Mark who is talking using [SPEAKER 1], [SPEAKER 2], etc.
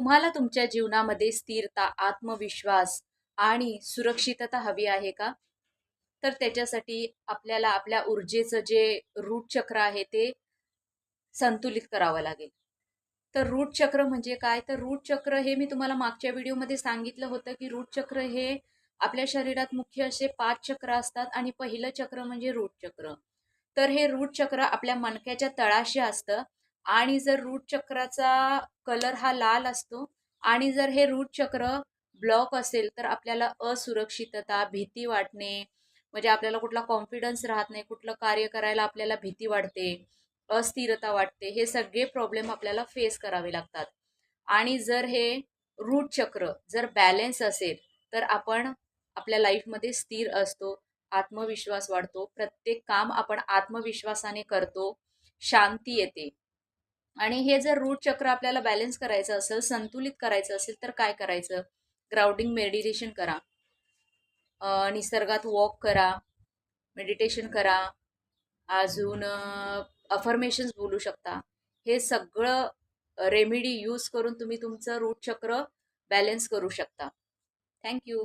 [SPEAKER 1] तुम्हाला तुमच्या जीवनामध्ये स्थिरता, आत्मविश्वास आणि सुरक्षितता हवी आहे का? तर त्याच्यासाठी आपल्याला आपल्या ऊर्जेचं जे रूट चक्र आहे ते संतुलित करावं लागेल. तर रूट चक्र म्हणजे काय? तर रूट चक्र हे मी तुम्हाला मागच्या व्हिडिओमध्ये सांगितलं होतं, की रूट चक्र हे आपल्या शरीरात मुख्य असे 5 चक्र असतात आणि पहिलं चक्र म्हणजे रूट चक्र. तर हे रूट चक्र आपल्या मणक्याच्या तळाशी असतं आणि जर रूट चक्राचा कलर हा लाल असतो आणि जर हे रूट चक्र ब्लॉक असेल, तर आपल्याला असुरक्षितता, भीती वाटणे, म्हणजे आपल्याला कुठला कॉन्फिडन्स राहत नाही, कुठलं कार्य करायला आपल्याला भीती वाटते, अस्थिरता वाटते. हे सगळे प्रॉब्लेम आपल्याला फेस करावे लागतात. आणि जर हे रूट चक्र जर बॅलन्स असेल, तर आपण आपल्या लाईफमध्ये स्थिर असतो, आत्मविश्वास वाढतो, प्रत्येक काम आपण आत्मविश्वासाने करतो, शांती येते. आणि हे जर रूट चक्र आपल्याला बॅलन्स करायचं असेल, संतुलित करायचं असेल, तर काय करायचं? ग्राउंडिंग मेडिटेशन करा, निसर्गात वॉक करा, मेडिटेशन करा, अजून अफर्मेशन्स बोलू शकता. हे सगळं रेमेडी यूज करून तुम्ही तुमचं रूट चक्र बॅलन्स करू शकता. Thank you.